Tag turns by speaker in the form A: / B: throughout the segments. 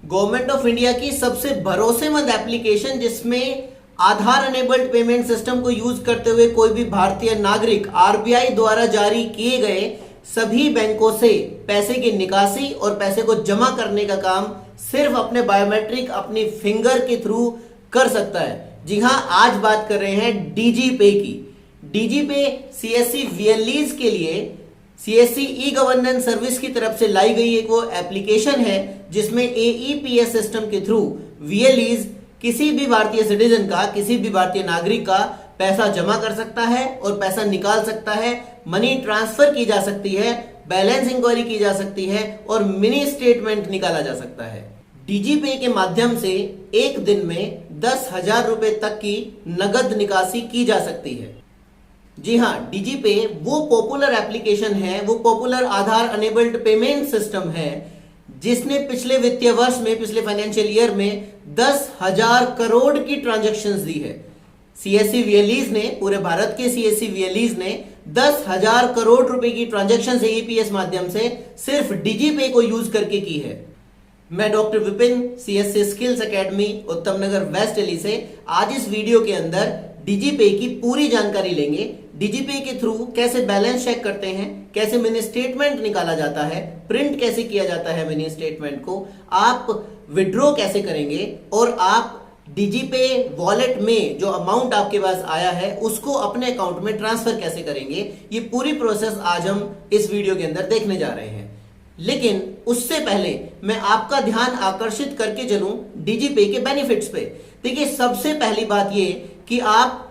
A: Government of India की सबसे भरोसेमंद एप्लीकेशन जिसमें आधार अनेबल्ड पेमेंट सिस्टम को यूज करते हुए कोई भी भारतीय नागरिक आरबीआई द्वारा जारी किए गए सभी बैंकों से पैसे की निकासी और पैसे को जमा करने का काम सिर्फ अपने बायोमेट्रिक अपनी फिंगर के थ्रू कर सकता है। जी हां, आज बात कर रहे हैं डीजी पे की। डीजी पे सीएससी वीएलईज के लिए सीएससी ई गवर्नेंस सर्विस की तरफ से लाई गई एक वो एप्लीकेशन है जिसमें एईपीएस सिस्टम के थ्रू वीएलईज किसी भी भारतीय सिटीजन का, किसी भी भारतीय नागरिक का पैसा जमा कर सकता है और पैसा निकाल सकता है, मनी ट्रांसफर की जा सकती है, बैलेंस इंक्वायरी की जा सकती है और मिनी स्टेटमेंट निकाला जा सकता है। डीजी पे के माध्यम से एक दिन में 10,000 रुपए तक की नगद निकासी की जा सकती है। जी हां, डीजी पे वो पॉपुलर एप्लीकेशन है, वो पॉपुलर आधार अनेबल्ड पेमेंट सिस्टम है जिसने पिछले वित्तीय वर्ष में, पिछले फाइनेंशियल ईयर में 10,000 करोड़ की ट्रांजैक्शंस दी है। सीएससी वीएलईज ने, पूरे भारत के सीएससी वीएलईज ने 10,000 करोड़ रुपए की ट्रांजैक्शंस एईपीएस माध्यम से सिर्फ डीजी पे को यूज करके की है। मैं doctor Vipin, CSC skills academy उत्तम नगर वेस्ट दिल्ली से आज इस वीडियो के अंदर डीजी पे की पूरी जानकारी लेंगे। डीजी पे के थ्रू कैसे बैलेंस चेक करते हैं, कैसे मिनी स्टेटमेंट निकाला जाता है, प्रिंट कैसे किया जाता है मिनी स्टेटमेंट को, आप विड्रॉ कैसे करेंगे और आप डीजी पे वॉलेट में जो अमाउंट आपके पास आया है उसको अपने अकाउंट में ट्रांसफर कैसे करेंगे, ये पूरी प्रोसेस आज हम इस वीडियो के अंदर देखने जा रहे हैं। लेकिन उससे पहले मैं आपका ध्यान आकर्षित करके चलूं डीजी पे के बेनिफिट्स पे। देखिए, सबसे पहली बात ये कि आप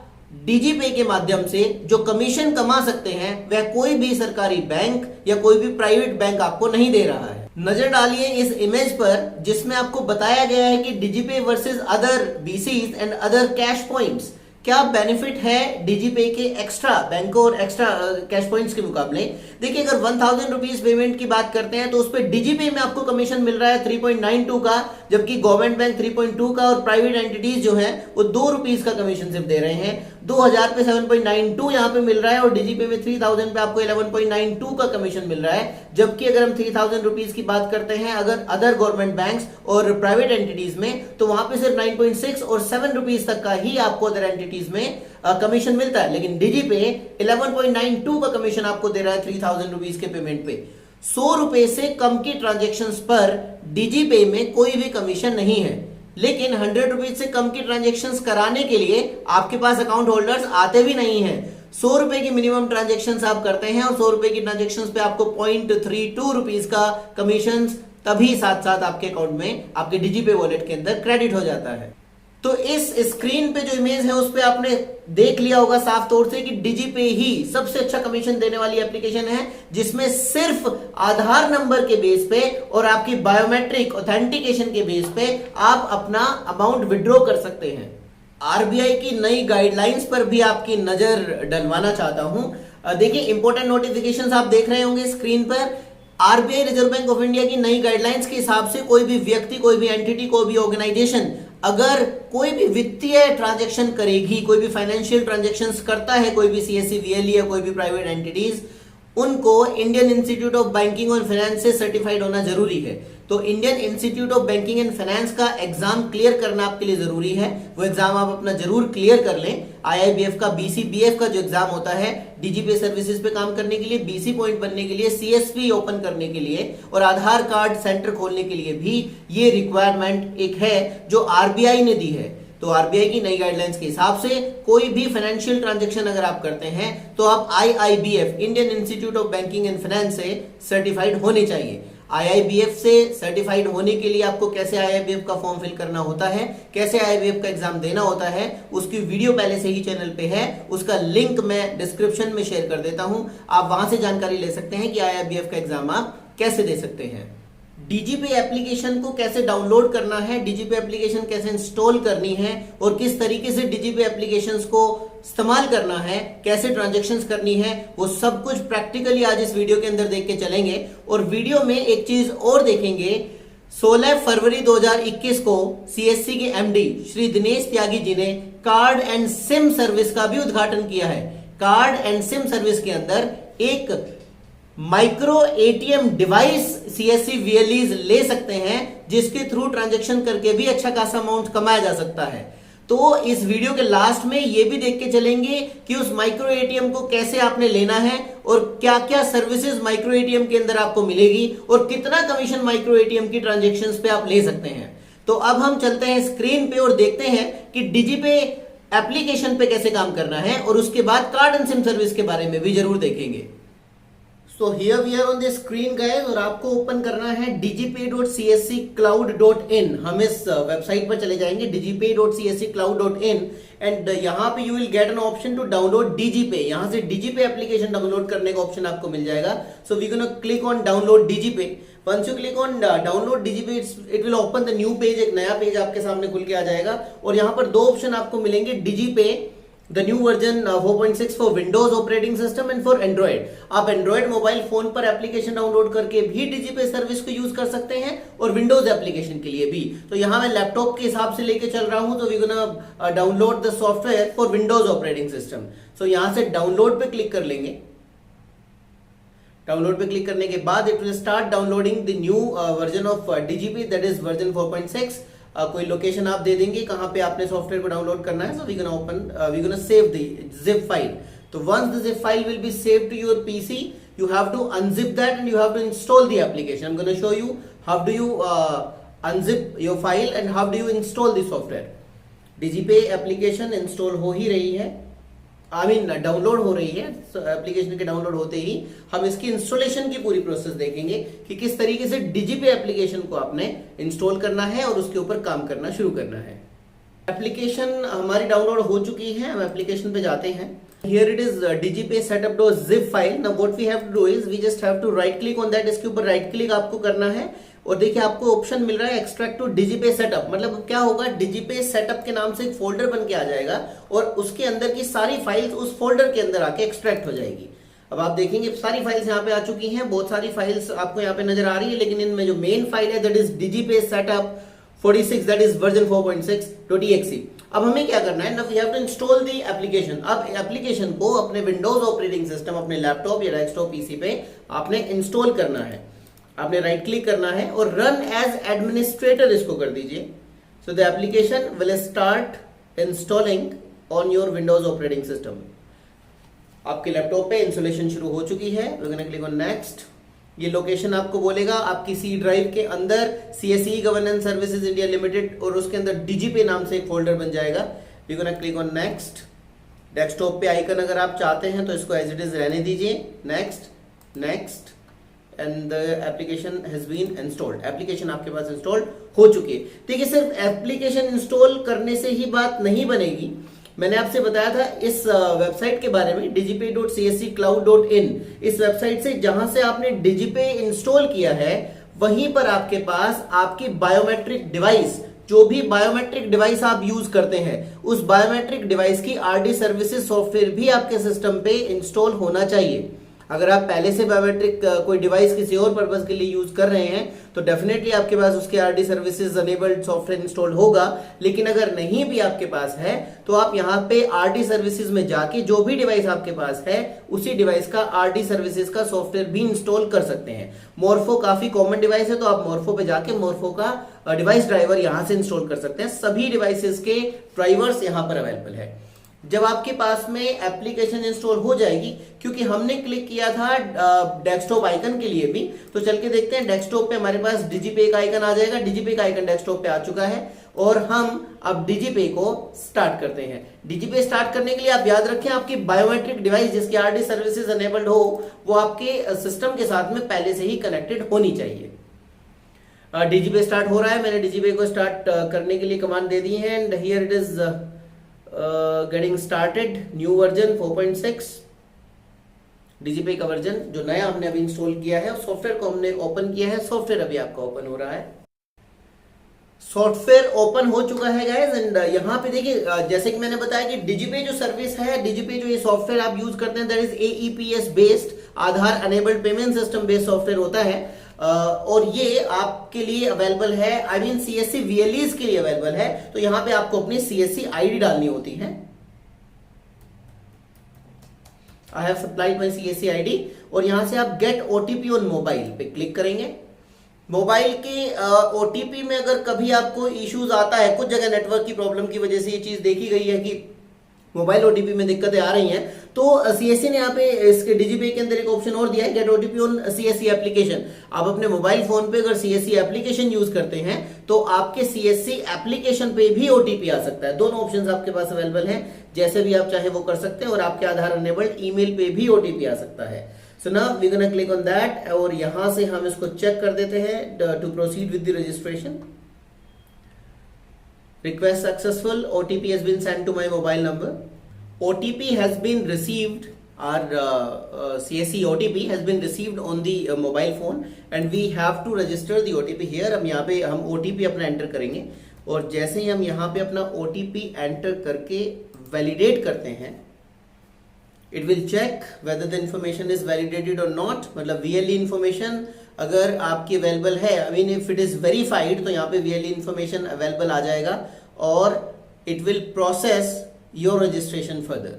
A: डीजी पे के माध्यम से जो कमीशन कमा सकते हैं वह कोई भी सरकारी बैंक या कोई भी प्राइवेट बैंक आपको नहीं दे रहा है। नजर डालिए इस इमेज पर जिसमें आपको बताया गया है कि DigiPay versus other BCs and other cash points, क्या बेनिफिट है डीजी पे के एक्स्ट्रा बैंकों और एक्स्ट्रा कैश पॉइंट्स के मुकाबले। देखिए, अगर 1000 रुपीज पेमेंट की बात करते हैं तो उस पर डीजी पे में आपको कमीशन मिल रहा है 3.92 का, जबकि गवर्नमेंट बैंक 3.2 का और प्राइवेट एंटिटीज जो है वो 2 रुपीज का कमीशन सिर्फ दे रहे हैं। 2000 पे 7.92 यहाँ पे मिल रहा है और डीजी पे में 3000 पे आपको 11.92 का कमीशन मिल रहा है। जबकि अगर हम 3000 रुपीज की बात करते हैं अगर अदर गवर्नमेंट बैंक्स और प्राइवेट एंटिटीज में, तो वहां पे सिर्फ 9.6 और 7 रुपीज तक का ही आपको अदर एंटिटीज में कमीशन मिलता है। लेकिन डीजी पे 11.92 का कमीशन आपको दे रहा है 3000 रुपीज के पेमेंट पे। 100 रुपए से कम की ट्रांजेक्शन्स पर डीजी पे में कोई भी कमीशन नहीं है। लेकिन 100 रुपीज से कम की ट्रांजेक्शन्स कराने के लिए आपके पास अकाउंट होल्डर्स आते भी नहीं है। 100 रुपए की मिनिमम ट्रांजेक्शन्स आप करते हैं और 100 रुपए की ट्रांजेक्शन्स पे आपको 0.32 रुपीज का कमीशन तभी साथ साथ आपके अकाउंट में, आपके डीजी पे वॉलेट के अंदर क्रेडिट हो जाता है। तो इस स्क्रीन पे जो इमेज है उस पे आपने देख लिया होगा साफ तौर से कि डीजी पे ही सबसे अच्छा कमीशन देने वाली एप्लीकेशन है जिसमें सिर्फ आधार नंबर के बेस पे और आपकी बायोमेट्रिक ऑथेंटिकेशन के बेस पे आप अपना अमाउंट विड्रॉ कर सकते हैं। आरबीआई की नई गाइडलाइंस पर भी आपकी नजर डलवाना चाहता हूं। देखिए, इंपॉर्टेंट नोटिफिकेशंस आप देख रहे होंगे स्क्रीन पर। RBI reserve bank of India की नई गाइडलाइंस के हिसाब से कोई भी व्यक्ति, कोई भी एंटिटी, कोई भी ऑर्गेनाइजेशन अगर कोई भी वित्तीय ट्रांजैक्शन करेगी, कोई भी फाइनेंशियल ट्रांजैक्शंस करता है, कोई भी सीएससी वीएलई या कोई भी प्राइवेट एंटिटीज, उनको इंडियन इंस्टीट्यूट ऑफ बैंकिंग और फाइनेंस से सर्टिफाइड होना जरूरी है। तो Indian institute of banking and finance का एग्जाम क्लियर करना आपके लिए जरूरी है। वो एग्जाम आप अपना जरूर क्लियर कर लें। आईआईबीएफ का, बीसीबीएफ का जो एग्जाम होता है डीजी पे सर्विसेज पे काम करने के लिए, बीसी पॉइंट बनने के लिए, सीएसपी ओपन करने के लिए और आधार कार्ड सेंटर खोलने के लिए भी ये रिक्वायरमेंट एक है जो आरबीआई ने दी है। तो आरबीआई की नई गाइडलाइंस के हिसाब से कोई भी फाइनेंशियल ट्रांजैक्शन अगर आप करते हैं तो आप IIBF, Indian institute of banking and finance से सर्टिफाइड होने चाहिए। आईआईबीएफ से सर्टिफाइड होने के लिए आपको कैसे आईआईबीएफ का फॉर्म फिल करना होता है, कैसे आईआईबीएफ का एग्जाम देना होता है, उसकी वीडियो पहले से ही चैनल पे है। उसका लिंक मैं डिस्क्रिप्शन में शेयर कर देता हूं, आप वहां से जानकारी ले सकते हैं कि आईआईबीएफ का एग्जाम आप कैसे दे सकते हैं। डीजी पे एप्लीकेशन को कैसे डाउनलोड करना है, डीजी पे एप्लीकेशन कैसे इंस्टॉल करनी है और किस तरीके से डीजी पे एप्लीकेशंस को इस्तेमाल करना है, कैसे ट्रांजैक्शंस करनी है, वो सब कुछ प्रैक्टिकली आज इस वीडियो के अंदर देख के चलेंगे। और वीडियो में एक चीज और देखेंगे, 16 फरवरी 2021 को सीएससी के एमडी श्री दिनेश त्यागी जी ने कार्ड एंड सिम सर्विस का भी उद्घाटन किया है। कार्ड एंड सिम सर्विस के अंदर एक माइक्रो एटीएम डिवाइस सीएससी वीएलईज ले सकते हैं, जिसके थ्रू ट्रांजैक्शन करके भी अच्छा खासा अमाउंट कमाया जा सकता है। तो इस वीडियो के लास्ट में ये भी देख के चलेंगे कि उस माइक्रो एटीएम को कैसे आपने लेना है और क्या क्या सर्विसेज माइक्रो एटीएम के अंदर आपको मिलेगी और कितना कमीशन माइक्रो एटीएम की ट्रांजैक्शंस पे आप ले सकते हैं। तो अब हम चलते हैं स्क्रीन पे और देखते हैं कि डिजीपे एप्लीकेशन पे कैसे काम करना है, और उसके बाद कार्ड एंड सिम सर्विस के बारे में भी जरूर देखेंगे। So here we are on the screen guys, और आपको ओपन करना है digipay.csccloud.in। हम इस वेबसाइट पर चले जाएंगे digipay.csccloud.in, एंड यहाँ पे you will get an option to download DigiPay. यहाँ से डीजीपे एप्लीकेशन डाउनलोड करने का ऑप्शन आपको मिल जाएगा। So we gonna click on download DigiPay. Once you click on download DigiPay, it will open the new page. एक नया पेज आपके सामने खुल के आ जाएगा, और यहाँ पर दो ऑप्शन आपको मिलेंगे, DigiPay the new version 4.6 for Windows operating system and for Android. आप एंड्रॉइड मोबाइल फोन पर एप्लीकेशन डाउनलोड करके भी डीजीपे सर्विस को यूज कर सकते हैं, और विंडोज एप्लीकेशन के लिए भी। तो यहाँ मैं लैपटॉप के हिसाब से लेके चल रहा हूं, तो we gonna download the software for Windows operating system. So यहां से डाउनलोड पे क्लिक कर लेंगे। डाउनलोड पे क्लिक करने के बाद it will start downloading the new version of DigiPay, that is version 4.6। कोई लोकेशन आप दे देंगे कहां पे आपने सॉफ्टवेयर को डाउनलोड करना है। So we gonna save the zip file. तो once the zip file will be saved to your PC, you have to unzip that and you have to install the application. I'm going to show you how do you unzip your file and how do you install the software. DigiPay application install हो ही रही है, download हो रही है। Application के download होते ही हम इसकी इंस्टॉलेशन की पूरी प्रोसेस देखेंगे कि किस तरीके से डीजीपे एप्लीकेशन को आपने इंस्टॉल करना है और उसके ऊपर काम करना शुरू करना है। एप्लीकेशन हमारी डाउनलोड हो चुकी है, हम एप्लीकेशन पे जाते हैं। Here it is DigiPay setup.zip file. Now what we have to do is we just have to right click on that. इसके ऊपर राइट क्लिक आपको करना है, और देखिए आपको ऑप्शन मिल रहा है एक्सट्रैक्ट टू DigiPay सेटअप। मतलब क्या होगा, DigiPay सेटअप के नाम से एक फोल्डर बन के आ जाएगा, और उसके अंदर की सारी फाइल्स उस फोल्डर के अंदर आके एक्सट्रैक्ट हो जाएगी। अब आप देखेंगे सारी फाइल्स यहाँ पे आ चुकी हैं, बहुत सारी फाइल्स आपको यहाँ पे नजर आ रही है, लेकिन इनमें जो मेन फाइल है that is DigiPay setup 46, that is version 4.6.exe। अब हमें क्या करना है, we have to install the application. अब एप्लीकेशन को अपने विंडोज ऑपरेटिंग सिस्टम, अपने लैपटॉप या डेस्कटॉप पीसी पे आपने इंस्टॉल करना है। आपने राइट क्लिक करना है और रन एज एडमिनिस्ट्रेटर इसको कर दीजिए। So the application will start installing on your Windows operating system. आपके लैपटॉप पे इंस्टॉलेशन शुरू हो चुकी है। We gonna click on next. ये लोकेशन आपको बोलेगा आपकी सी ड्राइव के अंदर CSE governance services India limited, और उसके अंदर DigiPay नाम से एक फोल्डर बन जाएगा। We gonna click on next. Desktop पे आइकन अगर आप चाहते हैं तो इसको एज इट इज रहने दीजिए। Next next, and the application has been installed. Application आपके पास इंस्टॉल हो चुकी है। देखिए सिर्फ एप्लीकेशन इंस्टॉल करने से ही बात नहीं बनेगी। मैंने आपसे बताया था इस वेबसाइट के बारे में digipay.csccloud.in। इस वेबसाइट से जहां से आपने DigiPay इंस्टॉल किया है, वहीं पर आपके पास आपकी बायोमेट्रिक डिवाइस, जो भी बायोमेट्रिक डिवाइस आप यूज करते हैं, उस बायोमेट्रिक डिवाइस की RD सर्विसेज सॉफ्टवेयर भी आपके सिस्टम पे इंस्टॉल होना चाहिए। अगर आप पहले से बायोमेट्रिक कोई डिवाइस किसी और पर्पस के लिए यूज कर रहे हैं तो डेफिनेटली आपके पास उसके RD services enabled software install होगा। लेकिन अगर नहीं भी आपके पास है तो आप यहाँ पे RD सर्विसेज में जाके जो भी डिवाइस आपके पास है उसी डिवाइस का RD सर्विसेज का सॉफ्टवेयर भी इंस्टॉल कर सकते हैं। मोर्फो काफी कॉमन डिवाइस है, तो आप मोर्फो पे जाके मोर्फो का डिवाइस ड्राइवर यहाँ से इंस्टॉल कर सकते हैं। सभी डिवाइसेस के ड्राइवर्स यहाँ पर अवेलेबल है। जब आपके पास में एप्लीकेशन इंस्टॉल हो जाएगी, क्योंकि हमने क्लिक किया था डेस्कटॉप आइकन के लिए भी, तो चल के देखते हैं। डेस्कटॉप पे हमारे पास DigiPay का आइकन आ जाएगा। DigiPay का आइकन डेस्कटॉप पे आ चुका है, और हम अब DigiPay को स्टार्ट करते हैं। DigiPay स्टार्ट करने के लिए आप याद रखें, आपकी बायोमेट्रिक डिवाइस जिसकी RD सर्विसेज अनेबल्ड हो, वो आपके सिस्टम के साथ में पहले से ही कनेक्टेड होनी चाहिए। DigiPay स्टार्ट हो रहा है। मैंने DigiPay को स्टार्ट करने के लिए कमांड दे दी है, and here it is getting started. New version 4.6 DigiPay का वर्जन जो नया हमने अभी इंस्टॉल किया है, सॉफ्टवेयर को हमने ओपन किया है। सॉफ्टवेयर अभी आपका ओपन हो रहा है। सॉफ्टवेयर ओपन हो चुका है गाइस, एंड यहाँ पे देखिए जैसे कि मैंने बताया कि DigiPay जो सर्विस है, DigiPay जो ये सॉफ्टवेयर आप यूज करते हैं, that is AEPS based, Aadhaar enabled payment system based software होता है, और ये आपके लिए अवेलेबल है, CSC VLEs के लिए अवेलेबल है। तो यहाँ पे आपको अपनी CSC ID डालनी होती है। I have supplied my CSC ID, और यहां से आप गेट OTP ऑन मोबाइल पे क्लिक करेंगे। मोबाइल के OTP में अगर कभी आपको इश्यूज आता है, कुछ जगह नेटवर्क की प्रॉब्लम की वजह से ये चीज देखी गई है कि मोबाइल OTP में दिक्कतें आ रही हैं, तो CSC ने यहाँ पे इसके DigiPay के अंदर एक ऑप्शन और दिया है, get OTP on CSC application. आप अपने मोबाइल फोन पे अगर CSC एप्लीकेशन यूज करते हैं तो आपके CSC एप्लीकेशन पे भी OTP आ सकता है। दोनों ऑप्शंस आपके पास अवेलेबल हैं, जैसे भी आप चाहे वो कर सकते हैं, और आपके आधार अनेबल्ड ईमेल पे भी OTP आ सकता है। So now we gonna click on that, और यहां से हम इसको चेक कर देते हैं to proceed with the registration. Request successful. OTP has been sent to my mobile number. OTP has been received. Our CSC OTP has been received on the mobile phone, and we have to register the OTP here. हम यहाँ पे हम OTP अपना enter करेंगे, और जैसे ही हम यहाँ पे अपना OTP एंटर करके वैलिडेट करते हैं, it will check whether the information is validated or not. मतलब VLE information अगर आपकी अवेलेबल है, I mean if it is verified, तो यहाँ पे VLE इंफॉर्मेशन अवेलेबल आ जाएगा, और it will process your registration further.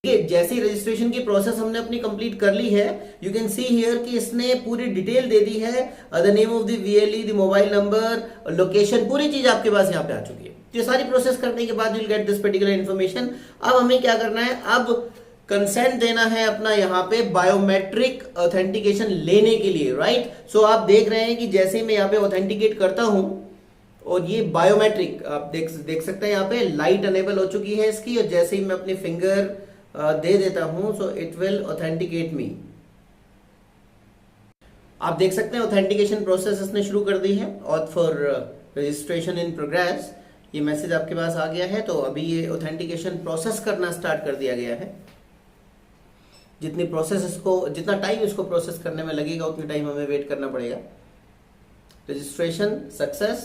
A: जैसे ही रजिस्ट्रेशन की प्रोसेस हमने अपनी कंप्लीट कर ली है, यू कैन सी हियर कि इसने पूरी डिटेल दे दी है, the name of the VLE, the mobile number, location, पूरी चीज आपके पास यहाँ पे आ चुकी है। ये सारी प्रोसेस करने के बाद you will get this particular information. अब हमें क्या करना है, अब कंसेंट देना है अपना यहाँ पे बायोमेट्रिक ऑथेंटिकेशन लेने के लिए, राइट। सो आप देख रहे हैं कि जैसे मैं यहाँ पे ऑथेंटिकेट करता हूं, और ये बायोमेट्रिक आप देख सकते हैं यहाँ पे लाइट अनेबल हो चुकी है इसकी, और जैसे ही मैं अपनी फिंगर दे देता हूं, सो इट विल ऑथेंटिकेट मी। आप देख सकते हैं ऑथेंटिकेशन प्रोसेस इसने शुरू कर दी है, और फॉर रजिस्ट्रेशन इन प्रोग्रेस, ये मैसेज आपके पास आ गया है। तो अभी ये ऑथेंटिकेशन प्रोसेस करना स्टार्ट कर दिया गया है। जितना टाइम इसको प्रोसेस करने में लगेगा, उतनी टाइम हमें वेट करना पड़ेगा। Registration success,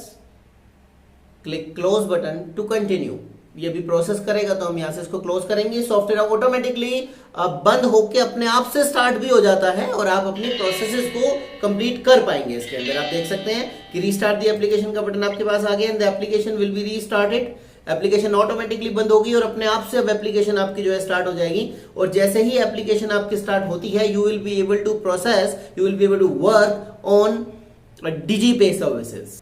A: click close button to continue. ये भी प्रोसेस करेगा, तो हम यहां से इसको क्लोज करेंगे। सॉफ्टवेयर ऑटोमेटिकली बंद होके अपने आप से स्टार्ट भी हो जाता है, और आप अपनी प्रोसेसेस को कंप्लीट कर पाएंगे। इसके अंदर आप देख सकते हैं कि रीस्टार्ट द एप्लीकेशन का बटन आपके पास आ गया, and the application will be restarted. Application automatically बंद होगी, और अपने आप से अब एप्लीकेशन आपकी जो है स्टार्ट हो जाएगी। और जैसे ही एप्लीकेशन आपकी स्टार्ट होती है, you will be able to process, you will be able to work on DigiPay services.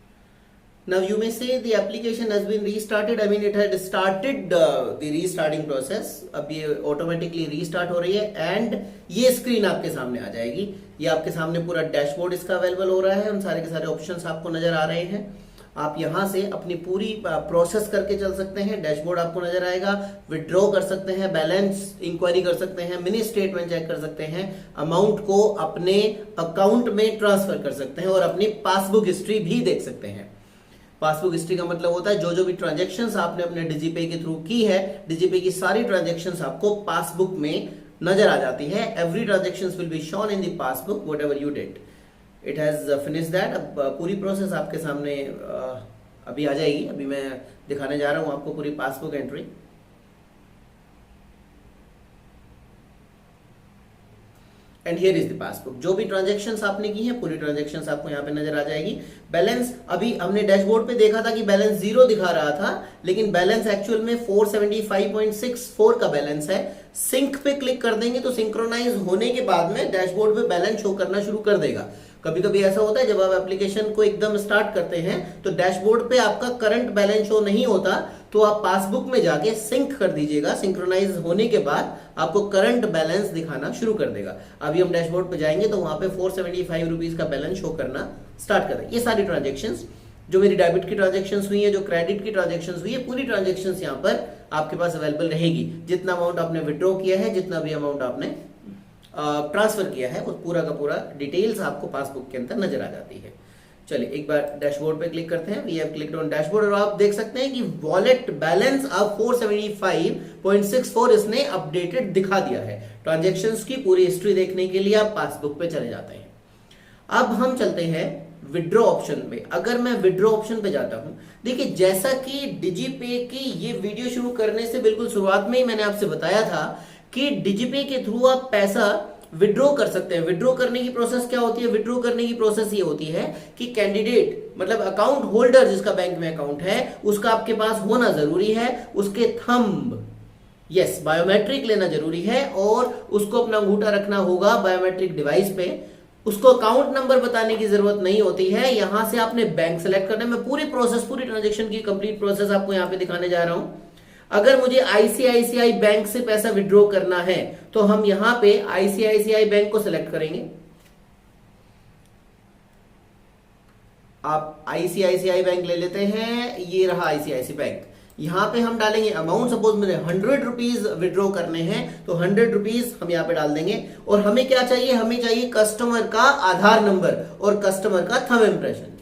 A: Now you may say the application has been restarted. I mean it had started the restarting process. अब ये automatically restart हो रही है, and ये screen आपके सामने आ जाएगी। ये आपके सामने पूरा डैशबोर्ड इसका अवेलेबल हो रहा है, उन सारे के सारे ऑप्शंस आपको नजर आ रहे हैं। आप यहां से अपनी पूरी प्रोसेस करके चल सकते हैं। डैशबोर्ड आपको नजर आएगा, विड्रॉ कर सकते हैं, बैलेंस इंक्वायरी कर सकते हैं, मिनी स्टेटमेंट चेक कर सकते हैं, अमाउंट को अपने अकाउंट में ट्रांसफर कर सकते हैं, और अपनी पासबुक हिस्ट्री भी देख सकते हैं। पासबुक हिस्ट्री का मतलब होता है जो भी ट्रांजैक्शंस आपने अपने DigiPay के थ्रू की है, DigiPay की सारी ट्रांजैक्शंस आपको पासबुक में नजर आ जाती है। Every transactions will be shown in the passbook whatever you did. It has finished that. अब पूरी प्रोसेस आपके सामने अभी आ जाएगी। अभी मैं दिखाने जा रहा हूं आपको पूरी passbook entry. And here is the passbook. जो भी ट्रांजैक्शंस आपने की है, पूरी ट्रांजैक्शंस आपको यहाँ पे नजर आ जाएगी। बैलेंस अभी हमने डैशबोर्ड पे देखा था कि बैलेंस 0 दिखा रहा था, लेकिन बैलेंस एक्चुअल में 475.64 का बैलेंस है। सिंक पे क्लिक कर देंगे तो सिंक्रोनाइज होने के बाद में डैशबोर्ड पे बैलेंस शो करना शुरू कर देगा। कभी कभी ऐसा होता है जब आप एप्लीकेशन को एकदम स्टार्ट करते हैं तो डैशबोर्ड पे आपका करंट बैलेंस शो नहीं होता, तो आप पासबुक में जाके सिंक कर दीजिएगा। सिंक्रोनाइज होने के बाद आपको करंट बैलेंस दिखाना शुरू कर देगा। अभी हम डैशबोर्ड पे जाएंगे तो वहां पे 475 रुपीज का बैलेंस शो करना स्टार्ट कर देगा। ये सारी ट्रांजेक्शंस, जो मेरी डेबिट की ट्रांजेक्शंस हुई है, जो क्रेडिट की ट्रांजेक्शंस हुई है, पूरी ट्रांजेक्शंस यहाँ पर आपके पास अवेलेबल रहेगी। जितना अमाउंट आपने विड्रॉ किया है, जितना भी अमाउंट आपने ट्रांसफर किया है, वो पूरा का पूरा डिटेल्स आपको पासबुक के अंदर नजर आ जाती है। चलिए एक बार डैशबोर्ड पे क्लिक करते हैं। We have clicked on dashboard और आप देख सकते हैं कि वॉलेट बैलेंस अब 475.64 इसने अपडेटेड दिखा दिया है। ट्रांजैक्शंस की पूरी हिस्ट्री देखने के लिए आप पासबुक पे चले जाते हैं। अब हम चलते हैं विड्रॉ ऑप्शन पे। अगर मैं विड्रॉ ऑप्शन पे जाता हूं, देखिए जैसा कि DigiPay की ये वीडियो शुरू करने से बिल्कुल शुरुआत में ही मैंने आपसे बताया था कि DigiPay के थ्रू आप पैसा विड्रॉ कर सकते हैं। विड्रॉ करने की प्रोसेस क्या होती है? विड्रॉ करने की प्रोसेस ये होती है कि कैंडिडेट मतलब अकाउंट होल्डर जिसका बैंक में अकाउंट है, उसका आपके पास होना जरूरी है। उसके थंब यस, बायोमेट्रिक लेना जरूरी है और उसको अपना अंगूठा रखना होगा बायोमेट्रिक डिवाइस पे। उसको अकाउंट नंबर बताने की जरूरत नहीं होती है। यहां से आपने बैंक सेलेक्ट करना है। मैं पूरी प्रोसेस, पूरी ट्रांजेक्शन की कंप्लीट प्रोसेस आपको यहां पे दिखाने जा रहा हूं। अगर मुझे आईसीआईसीआई बैंक से पैसा विड्रॉ करना है तो हम यहां पे आईसीआईसीआई बैंक को सिलेक्ट करेंगे। आप आईसीआईसीआई बैंक ले लेते हैं, ये रहा आईसीआईसी बैंक। यहां पे हम डालेंगे अमाउंट, सपोज मुझे 100 रुपीज विड्रॉ करने हैं तो 100 रुपीज हम यहां पे डाल देंगे। और हमें क्या चाहिए, हमें चाहिए कस्टमर का आधार नंबर और कस्टमर का थंब इंप्रेशन।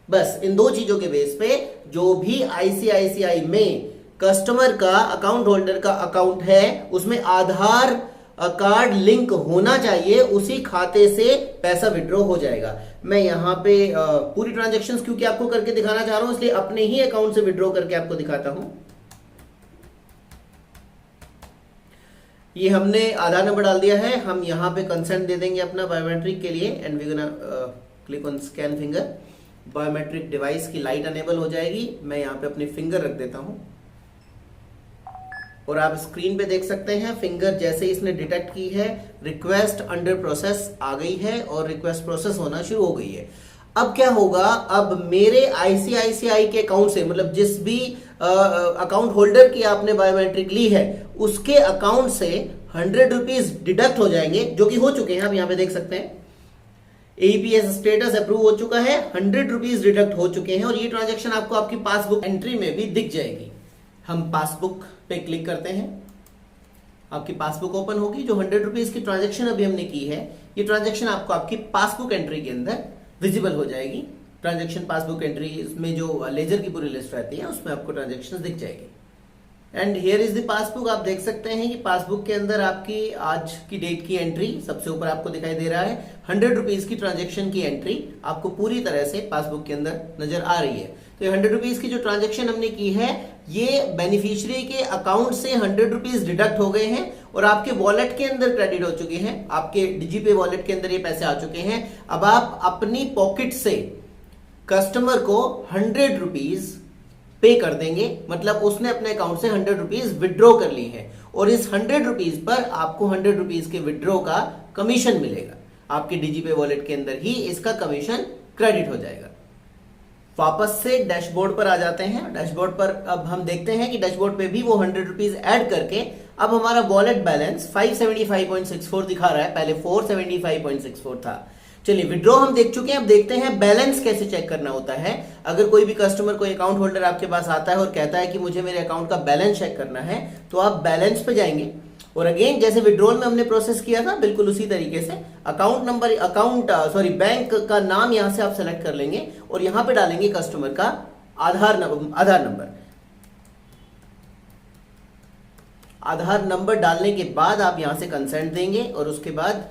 A: बस इन दो चीजों के बेस पे जो भी आईसीआईसीआई में कस्टमर का, अकाउंट होल्डर का अकाउंट है, उसमें आधार कार्ड लिंक होना चाहिए, उसी खाते से पैसा विड्रॉ हो जाएगा। मैं यहां पे पूरी ट्रांजैक्शंस क्योंकि आपको करके दिखाना चाह रहा हूं, इसलिए अपने ही अकाउंट से विड्रॉ करके आपको दिखाता हूं। ये हमने आधार नंबर डाल दिया है। हम यहां पे कंसेंट दे देंगे अपना बायोमेट्रिक के लिए and we gonna click on scan finger. Biometric device की लाइट अनेबल हो जाएगी। मैं यहां पे अपनी फिंगर रख देता हूं और आप स्क्रीन पे देख सकते हैं फिंगर जैसे इसने डिटेक्ट की है, रिक्वेस्ट अंडर प्रोसेस आ गई है और रिक्वेस्ट प्रोसेस होना शुरू हो गई है। अब क्या होगा, अब मेरे आईसीआईसीआई के अकाउंट से, मतलब जिस भी अकाउंट होल्डर की आपने बायोमेट्रिक ली है उसके अकाउंट से 100 रुपीज डिडक्ट हो जाएंगे, जो कि हो चुके हैं। आप यहां पे देख सकते हैं एईपीएस स्टेटस अप्रूव हो चुका है, 100 रुपीज डिडक्ट हो चुके हैं और ये ट्रांजेक्शन आपको आपकी पासबुक एंट्री में भी दिख जाएगी। हम पासबुक पे क्लिक करते हैं, आपकी पासबुक ओपन होगी। जो 100 रुपीज की ट्रांजैक्शन अभी हमने की है, ये ट्रांजैक्शन आपको आपकी पासबुक एंट्री के अंदर विजिबल हो जाएगी। ट्रांजैक्शन पासबुक एंट्री में जो लेजर की पूरी लिस्ट रहती है उसमें आपको ट्रांजैक्शन दिख जाएगी। And here is the passbook. आप देख सकते हैं कि पासबुक के अंदर आपकी आज की डेट की एंट्री सबसे ऊपर आपको दिखाई दे रहा है। 100 रुपीज की ट्रांजैक्शन की एंट्री आपको पूरी तरह से पासबुक के अंदर नजर आ रही है। तो 100 रुपीज की जो ट्रांजैक्शन हमने की है, ये बेनिफिशियरी के अकाउंट से 100 रुपीज डिडक्ट हो गए हैं और आपके वॉलेट के अंदर क्रेडिट हो चुके हैं। आपके डिजीपे वॉलेट के अंदर ये पैसे आ चुके हैं। अब आप अपनी पॉकेट से कस्टमर को 100 रुपीज पे कर देंगे, मतलब उसने अपने अकाउंट से 100 रुपीज विड्रॉ कर ली है और इस 100 रुपीज पर आपको 100 रुपीज के विड्रॉ का कमीशन मिलेगा। आपके डिजीपे वॉलेट के अंदर ही इसका कमीशन क्रेडिट हो जाएगा। वापस से डैशबोर्ड पर आ जाते हैं। डैशबोर्ड पर अब हम देखते हैं कि डैशबोर्ड पे भी वो 100 रुपीज ऐड करके अब हमारा वॉलेट बैलेंस 575.64 दिखा रहा है, पहले 475.64 था। चलिए, विड्रॉ हम देख चुके हैं। अब देखते हैं बैलेंस कैसे चेक करना होता है। अगर कोई भी कस्टमर, कोई अकाउंट होल्डर आपके पास आता है और कहता है कि मुझे मेरे अकाउंट का बैलेंस चेक करना है, तो आप बैलेंस पे जाएंगे और अगेन जैसे विड्रॉल में हमने प्रोसेस किया था बिल्कुल उसी तरीके से अकाउंट नंबर, बैंक का नाम यहां से आप सेलेक्ट कर लेंगे और यहां पे डालेंगे कस्टमर का आधार नंबर। आधार नंबर डालने के बाद आप यहां से कंसेंट देंगे और उसके बाद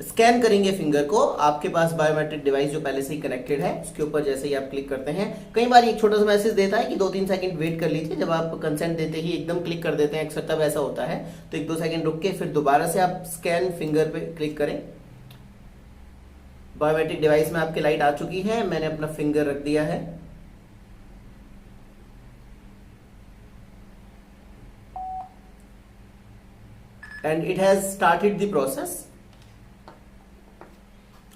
A: स्कैन करेंगे फिंगर को। आपके पास बायोमेट्रिक डिवाइस जो पहले से ही कनेक्टेड है उसके ऊपर जैसे ही आप क्लिक करते हैं, कई बार एक छोटा सा मैसेज देता है कि 2-3 सेकंड वेट कर लीजिए। जब आप कंसेंट देते ही एकदम क्लिक कर देते हैं, अक्सर तब ऐसा होता है, तो 1-2 सेकंड रुक के फिर दोबारा से आप स्कैन फिंगर पे क्लिक करें। बायोमेट्रिक डिवाइस में आपकी लाइट आ चुकी है, मैंने अपना फिंगर रख दिया है। And it has started the process.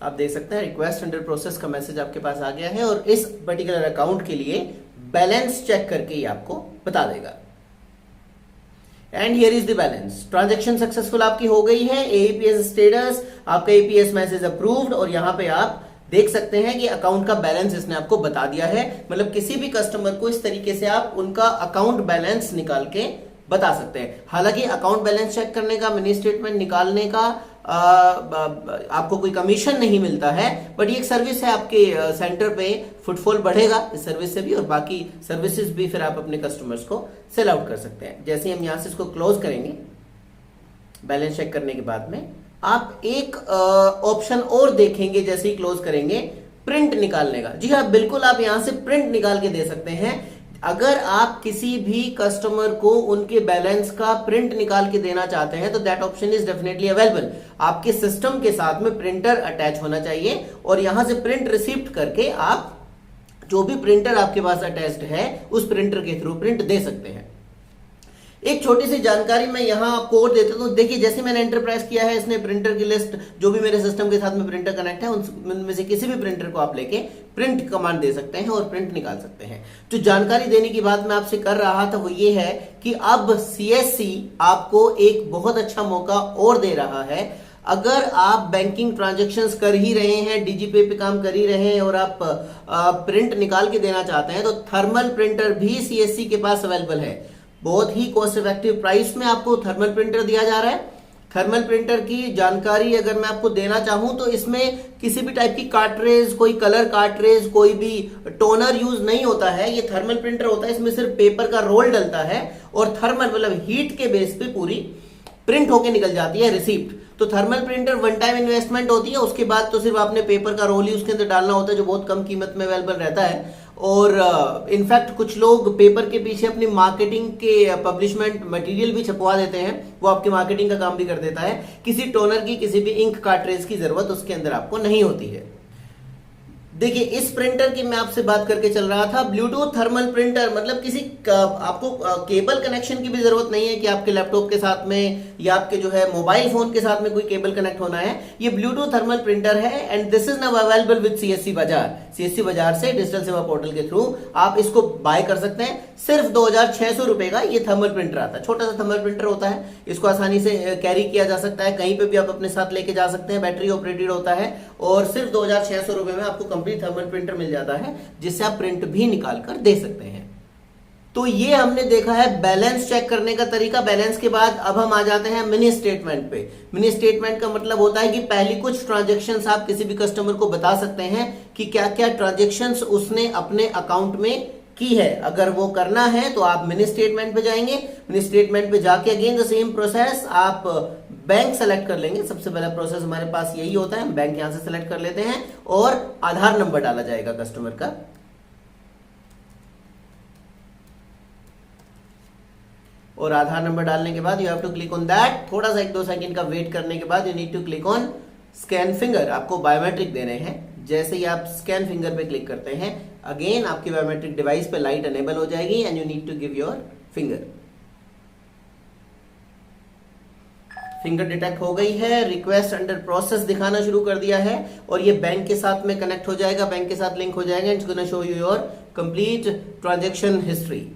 A: आप देख सकते हैं रिक्वेस्ट अंडर प्रोसेस का मैसेज आपके पास आ गया है और इस पर्टिकुलर अकाउंट के लिए बैलेंस चेक करके ही आपको बता देगा। And here is the balance. Transaction successful आपकी हो गई है। एईपीएस स्टेटस, आपका एईपीएस मैसेज अप्रूव्ड और यहां पे आप देख सकते हैं कि अकाउंट का बैलेंस इसने आपको बता दिया है। मतलब किसी भी कस्टमर को इस तरीके से आप उनका अकाउंट बैलेंस निकाल के बता सकते हैं। हालांकि अकाउंट बैलेंस चेक करने का, मिनी स्टेटमेंट निकालने का आपको कोई कमीशन नहीं मिलता है, बट ये एक सर्विस है। आपके सेंटर पे फुटफॉल बढ़ेगा इस सर्विस से भी और बाकी सर्विसेज भी फिर आप अपने कस्टमर्स को सेल आउट कर सकते हैं। जैसे हम यहां से इसको क्लोज करेंगे बैलेंस चेक करने के बाद में, आप एक ऑप्शन और देखेंगे जैसे ही क्लोज करेंगे, प्रिंट निकालने का। जी हाँ, बिल्कुल आप यहां से प्रिंट निकाल के दे सकते हैं। अगर आप किसी भी कस्टमर को उनके बैलेंस का प्रिंट निकाल के देना चाहते हैं तो that option is definitely available. आपके सिस्टम के साथ में प्रिंटर अटैच होना चाहिए और यहां से प्रिंट रिसीप्ट करके आप जो भी प्रिंटर आपके पास अटैच्ड है उस प्रिंटर के थ्रू प्रिंट दे सकते हैं। एक छोटी सी जानकारी मैं यहाँ कोड देता हूँ। देखिए जैसे मैंने एंटर प्रेस किया है, इसने प्रिंटर की लिस्ट जो भी मेरे सिस्टम के साथ में प्रिंटर कनेक्ट है उनमें से किसी भी प्रिंटर को आप लेके प्रिंट कमांड दे सकते हैं और प्रिंट निकाल सकते हैं। जो जानकारी देने की बात मैं आपसे कर रहा था वो ये है कि अब सीएससी आपको एक बहुत अच्छा मौका और दे रहा है। अगर आप बैंकिंग ट्रांजैक्शंस कर ही रहे हैं, डीजीपे पे काम कर ही रहे हैं और आप प्रिंट निकाल के देना चाहते हैं, तो थर्मल प्रिंटर भी सीएससी के पास अवेलेबल है। बहुत ही कॉस्ट इफेक्टिव प्राइस में आपको थर्मल प्रिंटर दिया जा रहा है। थर्मल प्रिंटर की जानकारी अगर मैं आपको देना चाहूं तो इसमें किसी भी टाइप की कार्ट्रेज, कोई कलर कार्ट्रेज, कोई भी टोनर यूज नहीं होता है। ये थर्मल प्रिंटर होता है, इसमें सिर्फ पेपर का रोल डलता है और थर्मल मतलब हीट के बेस पे पूरी प्रिंट होके निकल जाती है रिसिप्ट। तो thermal printer one time investment होती है, उसके बाद तो सिर्फ आपने पेपर का रोल ही उसके अंदर डालना होता है जो बहुत कम कीमत में अवेलेबल रहता है। और इनफैक्ट कुछ लोग पेपर के पीछे अपनी मार्केटिंग के पब्लिशमेंट मटेरियल भी छपवा देते हैं, वो आपकी मार्केटिंग का काम भी कर देता है। किसी टोनर की, किसी भी इंक कार्ट्रेज की जरूरत उसके अंदर आपको नहीं होती है। देखिए इस प्रिंटर की मैं आपसे बात करके चल रहा था, ब्लूटूथ थर्मल प्रिंटर, मतलब किसी आपको केबल कनेक्शन की भी जरूरत नहीं है कि आपके लैपटॉप के साथ में या आपके जो है मोबाइल फोन के साथ में कोई केबल कनेक्ट होना है। ये ब्लूटूथ थर्मल प्रिंटर है and this is now available with CSC बाजार। सीएससी बाजार से डिजिटल सेवा पोर्टल के थ्रू आप इसको बाय कर सकते हैं। सिर्फ 2600 रुपए का ये थर्मल प्रिंटर आता है। छोटा सा थर्मल प्रिंटर होता है, इसको आसानी से कैरी किया जा सकता है, कहीं पे भी आप अपने साथ लेके जा सकते हैं, बैटरी ऑपरेटेड होता है और सिर्फ 2600 रुपए में आपको कंप्लीट थर्मल प्रिंटर मिल जाता है जिससे आप प्रिंट भी निकाल कर दे सकते हैं। तो ये हमने देखा है बैलेंस चेक करने का तरीका। बैलेंस के बाद अब हम आ जाते हैं मिनी स्टेटमेंट पे। मिनी स्टेटमेंट का मतलब होता है कि पहली कुछ ट्रांजैक्शंस आप किसी भी कस्टमर को बता सकते हैं कि क्या क्या ट्रांजैक्शंस उसने अपने अकाउंट में की है। अगर वो करना है तो आप मिनी स्टेटमेंट पे जाएंगे। मिनी स्टेटमेंट पे जाके अगेन द सेम प्रोसेस, आप बैंक सेलेक्ट कर लेंगे। सबसे पहला प्रोसेस हमारे पास यही होता है, हम बैंक यहां से सेलेक्ट कर लेते हैं और आधार नंबर डाला जाएगा कस्टमर का। और आधार नंबर डालने के बाद you have to click on that. थोड़ा सा 1-2 सेकंड का वेट करने के बाद you need to click on scan finger. आपको बायोमेट्रिक देने हैं। जैसे ही आप स्कैन फिंगर पे क्लिक करते हैं अगेन आपकी बायोमेट्रिक डिवाइस पे लाइट अनेबल हो जाएगी and you need to give your finger. Finger detect हो गई है, रिक्वेस्ट अंडर प्रोसेस दिखाना शुरू कर दिया है और ये बैंक के साथ में कनेक्ट हो जाएगा, बैंक के साथ लिंक हो जाएगा। It's gonna show you your complete transaction history.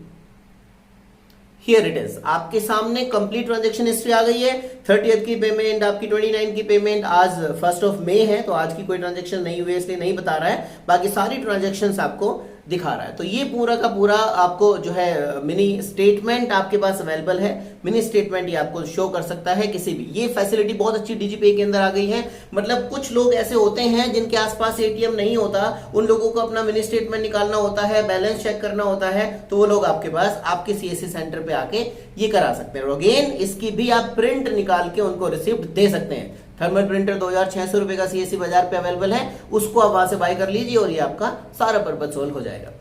A: Here it is, आपके सामने कंप्लीट ट्रांजैक्शन हिस्ट्री आ गई है। 30th की पेमेंट, आपकी 29 की पेमेंट, आज 1 मई है तो आज की कोई ट्रांजैक्शन नहीं हुई इसलिए नहीं बता रहा है, बाकी सारी ट्रांजैक्शंस आपको दिखा रहा है। तो ये पूरा का पूरा आपको जो है मिनी स्टेटमेंट आपके पास अवेलेबल है। मिनी स्टेटमेंट ये आपको शो कर सकता है किसी भी। ये फैसिलिटी बहुत अच्छी डीजीपे के अंदर आ गई है। मतलब कुछ लोग ऐसे होते हैं जिनके आसपास एटीएम नहीं होता, उन लोगों को अपना मिनी स्टेटमेंट निकालना होता है, बैलेंस चेक करना होता है, तो वो लोग आपके पास आपके सीएससी सेंटर पे आके ये करा सकते हैं। अगेन इसकी भी आप प्रिंट निकाल के उनको रिसिप्ट दे सकते हैं। थर्मल प्रिंटर 2600 रुपए का सीएससी बाजार पे अवेलेबल है, उसको आप वहां से बाय कर लीजिए और ये आपका सारा पर्पस सोल्व हो जाएगा।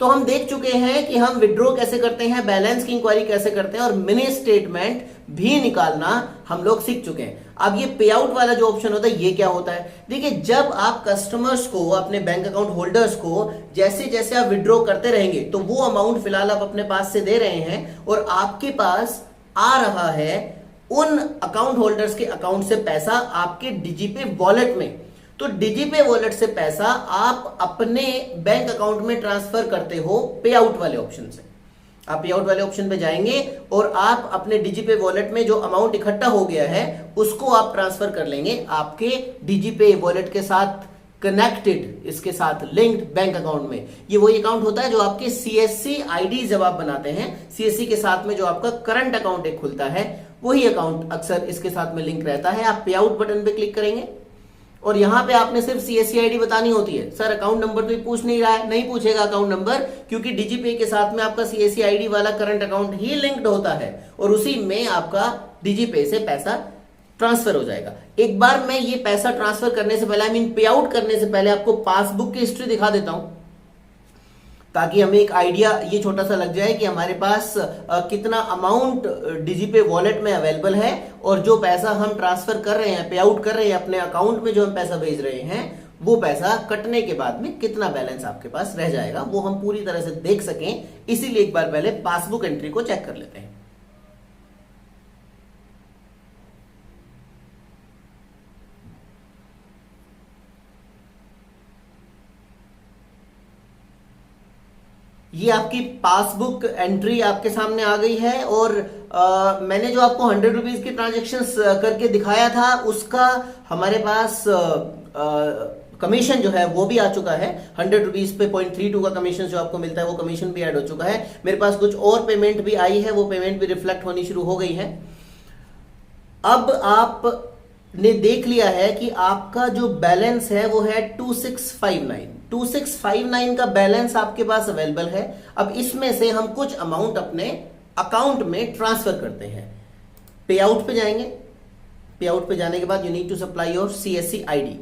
A: तो हम देख चुके हैं कि हम विड्रॉ कैसे करते हैं, बैलेंस की इंक्वायरी कैसे करते हैं और मिनी स्टेटमेंट भी निकालना हम लोग सीख चुके हैं। अब ये पे आउट वाला जो ऑप्शन होता है ये क्या होता है? देखिए जब आप कस्टमर्स को, अपने बैंक अकाउंट होल्डर्स को जैसे जैसे आप विड्रॉ करते रहेंगे तो वो अमाउंट फिलहाल आप अपने पास से दे रहे हैं और आपके पास आ रहा है उन अकाउंट होल्डर्स के अकाउंट से पैसा आपके डीजीपे वॉलेट में। तो डीजीपे वॉलेट से पैसा आप अपने बैंक अकाउंट में ट्रांसफर करते हो पे आउट वाले ऑप्शन से। आप पे आउट वाले ऑप्शन पे जाएंगे और आप अपने डीजीपे वॉलेट में जो अमाउंट इकट्ठा हो गया है उसको आप ट्रांसफर कर लेंगे आपके डीजीपे वॉलेट के साथ कनेक्टेड, इसके साथ लिंक्ड बैंक अकाउंट में। ये वही अकाउंट होता है जो आपके सीएससी आईडी जब आप बनाते हैं, सीएससी के साथ में जो आपका करंट अकाउंट एक खुलता है, वही अकाउंट अक्सर इसके साथ में लिंक रहता है। आप पे आउट बटन पे क्लिक करेंगे और यहां पे आपने सिर्फ सीएससी आईडी बतानी होती है। सर अकाउंट नंबर तो पूछ नहीं रहा है, नहीं पूछेगा अकाउंट नंबर, क्योंकि डीजीपे के साथ में आपका सीएससी आईडी वाला करंट अकाउंट ही लिंक्ड होता है और उसी में आपका डीजीपे से पैसा ट्रांसफर हो जाएगा। एक बार मैं ये पैसा ट्रांसफर करने से पहले, आई मीन पे आउट करने से पहले आपको पासबुक की हिस्ट्री दिखा देता हूं ताकि हमें एक आइडिया ये छोटा सा लग जाए कि हमारे पास कितना अमाउंट डीजीपे वॉलेट में अवेलेबल है और जो पैसा हम ट्रांसफर कर रहे हैं, पे आउट कर रहे हैं अपने अकाउंट में, जो हम पैसा भेज रहे हैं, वो पैसा कटने के बाद में कितना बैलेंस आपके पास रह जाएगा, वो हम पूरी तरह से देख सकें। इसीलिए एक बार पहले पासबुक एंट्री को चेक कर लेते हैं। ये आपकी पासबुक एंट्री आपके सामने आ गई है और मैंने जो आपको 100 रुपीज की ट्रांजेक्शन करके दिखाया था उसका हमारे पास कमीशन जो है वो भी आ चुका है। 100 रुपीज पे 0.32 का कमीशन जो आपको मिलता है वो कमीशन भी ऐड हो चुका है। मेरे पास कुछ और पेमेंट भी आई है, वो पेमेंट भी रिफ्लेक्ट होनी शुरू हो गई है। अब आपने देख लिया है कि आपका जो बैलेंस है वो है 2659 का बैलेंस आपके पास अवेलेबल है। अब इसमें से हम कुछ अमाउंट अपने अकाउंट में ट्रांसफर करते हैं। पे आउट पे जाएंगे, पे आउट पे जाने के बाद you need to supply your CSC ID।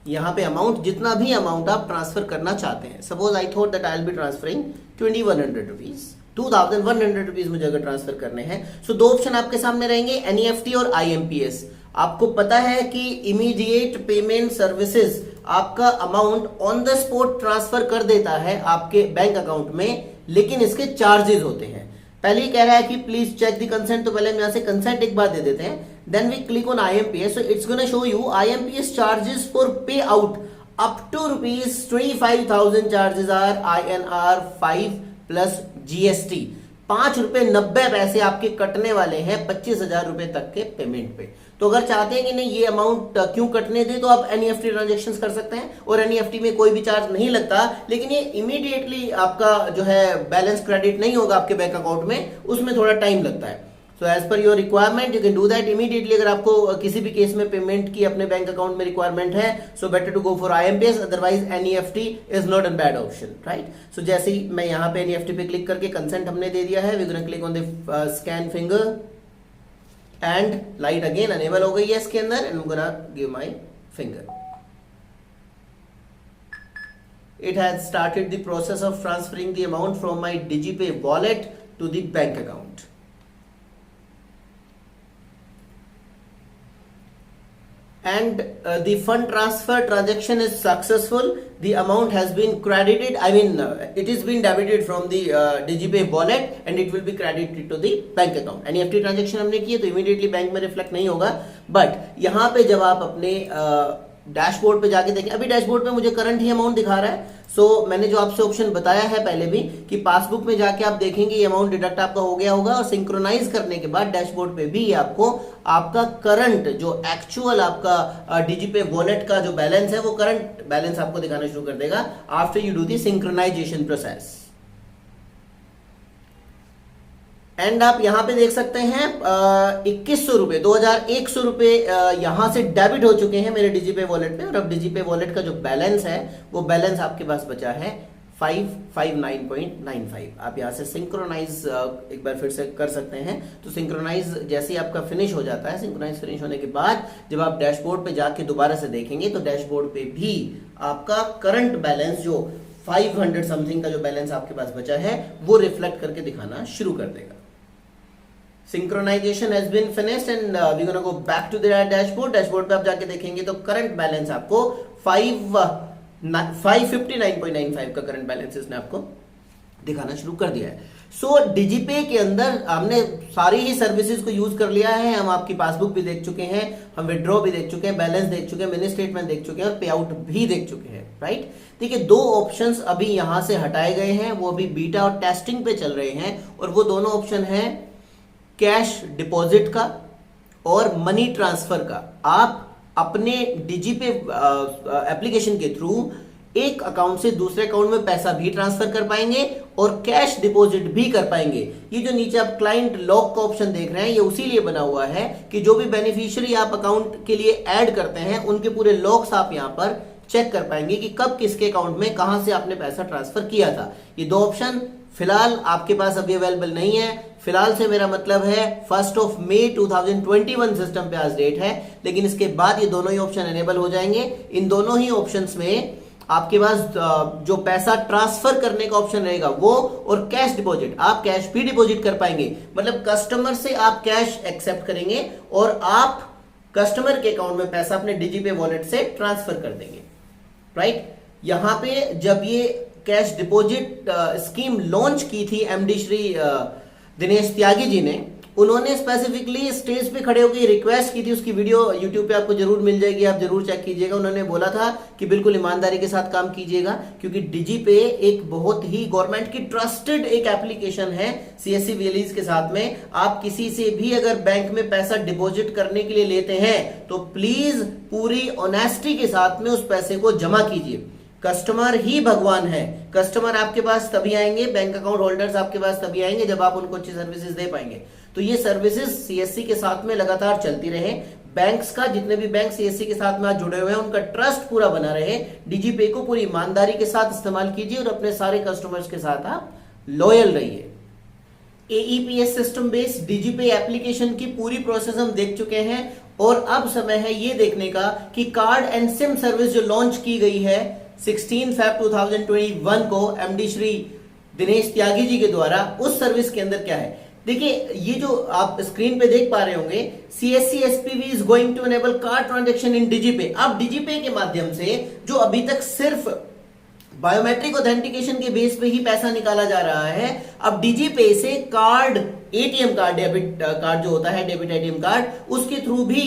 A: यहां पे अमाउंट, जितना भी अमाउंट आप ट्रांसफर करना चाहते हैं, suppose I thought that I will be transferring 2100 rupees, 2100 rupees मुझे अगर ट्रांसफर करने हैं, सो दो ऑप्शन आपके सामने रहेंगे, NEFT और IMPS। आपको पता है कि इमीडिएट पेमेंट सर्विसेज आपका amount on the spot transfer कर देता है आपके बैंक अकाउंट में, लेकिन इसके चार्जेस होते हैं। पहले ही कह रहा है कि प्लीज चेक द कंसेंट, तो पहले हम यहां से कंसेंट एक बार दे देते हैं। Then we click on IMPS, so it's gonna show you IMPS charges for payout up to ₹25,000 charges are INR 5 plus GST। ₹5.90 आपके कटने वाले हैं 25,000 रुपए तक के पेमेंट पे। तो अगर चाहते हैं कि नहीं ये अमाउंट क्यों कटने दे, तो आप NEFT ट्रांजेक्शंस कर सकते हैं और NEFT में कोई भी चार्ज नहीं लगता, लेकिन ये इमीडिएटली आपका जो है बैलेंस क्रेडिट नहीं होगा आपके बैंक अकाउंट में, उसमें थोड़ा टाइम लगता है। So as per your requirement you can do that immediately. अगर आपको किसी भी केस में पेमेंट की अपने बैंक अकाउंट में रिक्वायरमेंट है, so better to go for IMPS, otherwise NEFT is not a bad option, right. So जैसे ही मैं यहाँ पे NEFT पे क्लिक करके कंसेंट हमने दे दिया है, we gonna click on the scan finger and light again enable हो गई है इसके अंदर, and I am gonna give my finger. It has started the process of transferring the amount from my DigiPay wallet to the bank account. And the fund transfer transaction is successful. The amount has been credited. I mean, it is been debited from the DigiPay wallet and it will be credited to the bank account. NEFT transaction हमने की है तो immediately bank में reflect नहीं होगा, but यहाँ पे जब आप अपने डैशबोर्ड पे जाके देखें, अभी डैशबोर्ड पे मुझे करंट ही अमाउंट दिखा रहा है। सो मैंने जो आपसे ऑप्शन बताया है पहले भी कि पासबुक में जाके आप देखेंगे ये अमाउंट डिडक्ट आपका हो गया होगा, और सिंक्रोनाइज करने के बाद डैशबोर्ड पे भी आपको आपका करंट जो एक्चुअल आपका DigiPay वॉलेट का जो बैलेंस है वो करंट बैलेंस आपको दिखाना शुरू कर देगा after you do the synchronization process. And आप यहां पे देख सकते हैं 2100 रुपए, 2100 रुपए यहां से डेबिट हो चुके हैं मेरे DigiPay वॉलेट में, और अब DigiPay वॉलेट का जो बैलेंस है वो बैलेंस आपके पास बचा है 559.95। आप यहां से सिंक्रोनाइज एक बार फिर से कर सकते हैं। तो सिंक्रोनाइज जैसे ही आपका फिनिश हो जाता है, सिंक्रोनाइज फिनिश होने के बाद जब आप डैशबोर्ड पे जाके दोबारा से देखेंगे तो डैशबोर्ड पे भी आपका करंट बैलेंस जो 500 समथिंग का जो बैलेंस आपके पास बचा है वो रिफ्लेक्ट करके दिखाना शुरू कर देगा। Synchronization has been finished and we're gonna go back to the dashboard. Dashboard पे आप जाके देखेंगे तो करंट बैलेंस आपको 559.95 का करंट बैलेंस इसने आपको दिखाना शुरू कर दिया है। सो DigiPay के अंदर हमने सारी ही सर्विसेज को यूज कर लिया है। हम आपकी पासबुक भी देख चुके हैं, हम विड्रॉ भी देख चुके हैं, बैलेंस देख चुके हैं, मिनी स्टेटमेंट देख चुके हैं और पे आउट भी देख चुके हैं, राइट। देखिए दो ऑप्शंस अभी यहां से हटाए गए हैं, वो अभी बीटा और टेस्टिंग पे चल रहे हैं, और वो दोनों ऑप्शन है कैश डिपॉजिट का और मनी ट्रांसफर का। आप अपने DigiPay एप्लीकेशन के थ्रू एक अकाउंट से दूसरे अकाउंट में पैसा भी ट्रांसफर कर पाएंगे और कैश डिपॉजिट भी कर पाएंगे। ये जो नीचे आप क्लाइंट लॉक का ऑप्शन देख रहे हैं, ये उसी लिए बना हुआ है कि जो भी बेनिफिशियरी आप अकाउंट के लिए ऐड करते हैं उनके पूरे लॉक्स आप यहां पर चेक कर पाएंगे कि कब किसके अकाउंट में कहां से आपने पैसा ट्रांसफर किया था। ये दो ऑप्शन फिलहाल आपके पास अभी अवेलेबल नहीं है। फिलहाल से मेरा मतलब है 1 मई 2021 सिस्टम पे आज डेट है, लेकिन इसके बाद ये दोनों ही ऑप्शन एनेबल हो जाएंगे। इन दोनों ही ऑप्शंस में आपके पास जो पैसा ट्रांसफर करने का ऑप्शन रहेगा वो, और कैश डिपॉजिट, आप कैश भी डिपॉजिट कर पाएंगे। मतलब कस्टमर से आप कैश एक्सेप्ट करेंगे और आप कस्टमर के अकाउंट में पैसा अपने DigiPay वॉलेट से ट्रांसफर कर देंगे, राइट। यहां पे जब ये कैश डिपॉजिट स्कीम लॉन्च की थी MD श्री दिनेश त्यागी जी ने, उन्होंने स्पेसिफिकली स्टेज पे खड़े होकर रिक्वेस्ट की थी, उसकी वीडियो यूट्यूब पे आपको जरूर मिल जाएगी, आप जरूर चेक कीजिएगा। उन्होंने बोला था कि बिल्कुल ईमानदारी के साथ काम कीजिएगा, क्योंकि डिजीपे एक बहुत ही गवर्नमेंट की ट्रस्टेड एक एप्लीकेशन है सीएससी वीएलईज के साथ में। आप किसी से भी अगर बैंक में पैसा डिपॉजिट करने के लिए लेते हैं तो प्लीज पूरी ऑनेस्टी के साथ में उस पैसे को जमा कीजिए। कस्टमर ही भगवान है, कस्टमर आपके पास तभी आएंगे, बैंक अकाउंट होल्डर्स आपके पास तभी आएंगे जब आप उनको अच्छी सर्विसेज दे पाएंगे। तो ये सर्विसेज सीएससी के साथ में लगातार चलती रहे, बैंक्स का जितने भी बैंक सीएससी के साथ में आज जुड़े हुए हैं उनका ट्रस्ट पूरा बना रहे। डिजीपे को पूरी ईमानदारी के साथ इस्तेमाल कीजिए और अपने सारे कस्टमर्स के साथ आप लॉयल रहिए। AEPS system based DigiPay application की पूरी प्रोसेस हम देख चुके हैं और अब समय है ये देखने का कि कार्ड एंड सिम सर्विस जो लॉन्च की गई है 16 Feb 2021 को एमडी श्री दिनेश त्यागी जी के द्वारा, उस सर्विस के अंदर क्या है। देखिए ये जो आप स्क्रीन पे देख पा रहे होंगे, CSC SPV is going to enable card transaction in DigiPay. अब डिजीपे के माध्यम से जो अभी तक सिर्फ बायोमेट्रिक ऑथेंटिकेशन के बेस पे ही पैसा निकाला जा रहा है, अब डिजीपे से card, ATM card, debit card जो होता है, डेबिट एटीएम कार्ड, उसके थ्रू भी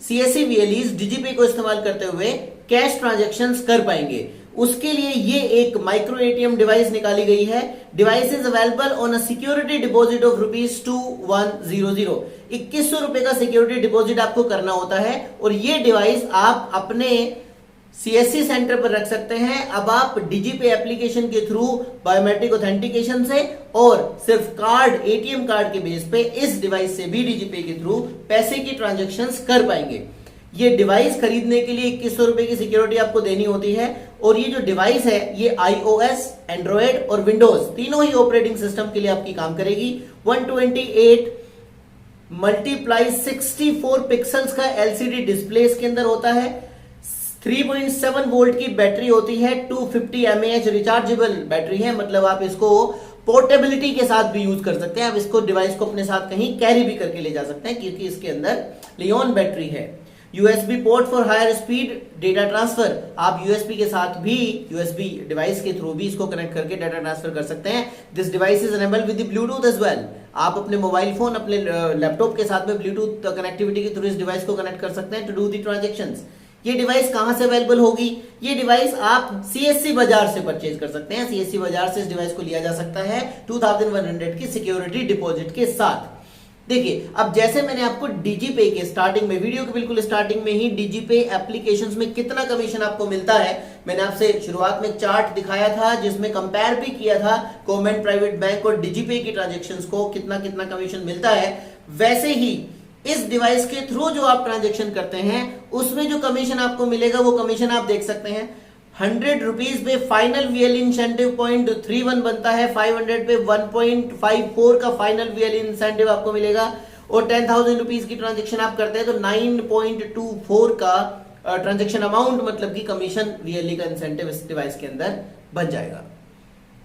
A: सीएससी वीएलईज डिजीपे को इस्तेमाल करते हुए कैश ट्रांजैक्शंस कर पाएंगे। उसके लिए ये एक माइक्रो एटीएम डिवाइस निकाली गई है। Device is available on a security deposit of ₹2100। 2100 रुपए का सिक्योरिटी डिपॉजिट आपको करना होता है और ये डिवाइस आप अपने सीएससी सेंटर पर रख सकते हैं। अब आप डिजीपे एप्लीकेशन के थ्रू बायोमेट्रिक ऑथेंटिकेशन से और सिर्फ कार्ड, एटीएम कार्ड के बेस पे इस डिवाइस से भी डिजीपे के थ्रू पैसे की ट्रांजैक्शंस कर पाएंगे। ये डिवाइस खरीदने के लिए 2100 रुपए की सिक्योरिटी आपको देनी होती है और ये जो डिवाइस है ये आईओएस, एंड्रॉयड और विंडोज तीनों ही ऑपरेटिंग सिस्टम के लिए आपकी काम करेगी। 128 मल्टीप्लाई 64 पिक्सल्स का एलसीडी डिस्प्ले इसके अंदर होता है। 3.7 वोल्ट की बैटरी होती है, 250 mAh रिचार्जेबल बैटरी है, मतलब आप इसको पोर्टेबिलिटी के साथ भी यूज कर सकते हैं। आप इसको डिवाइस को अपने साथ कहीं कैरी भी करके ले जा सकते हैं क्योंकि इसके अंदर लियोन बैटरी है। USB port for higher speed data transfer, आप यूएसबी के साथ भी, यूएसबी डिवाइस के थ्रू भी इसको कनेक्ट करके डाटा ट्रांसफर कर सकते हैं। This device is enabled with Bluetooth as well. आप अपने मोबाइल फोन, अपने लैपटॉप के साथ में ब्लूटूथ कनेक्टिविटी के थ्रू इस डिवाइस को कनेक्ट कर सकते हैं टू डू दी ट्रांजैक्शंस। ये डिवाइस कहां से अवेलेबल होगी? ये डिवाइस आप सीएससी बाजार से परचेज कर सकते हैं। सीएससी बाजार से इस डिवाइस को लिया जा सकता है 2100 की सिक्योरिटी डिपॉजिट के साथ। देखिए अब जैसे मैंने आपको डिजीपे के स्टार्टिंग में, वीडियो के बिल्कुल स्टार्टिंग में ही डिजीपे एप्लीकेशंस में कितना कमीशन आपको मिलता है मैंने आपसे शुरुआत में चार्ट दिखाया था जिसमें कंपेयर भी किया था गवर्नमेंट, प्राइवेट बैंक और डिजीपे की ट्रांजैक्शंस को कितना कितना कमीशन मिलता है। वैसे ही इस डिवाइस के थ्रू जो आप ट्रांजैक्शन करते हैं उसमें जो कमीशन आपको मिलेगा वो कमीशन आप देख सकते हैं। 100 रुपीज पे फाइनल वीएल इंसेंटिव 0.31 बनता है, 500 पे 1.54 का फाइनल वीएल इंसेंटिव आपको मिलेगा और 10,000 रुपीज की ट्रांजैक्शन आप करते हैं तो 9.24 का ट्रांजैक्शन अमाउंट मतलब कि कमीशन वीएल का इंसेंटिव इस डिवाइस के अंदर बन जाएगा।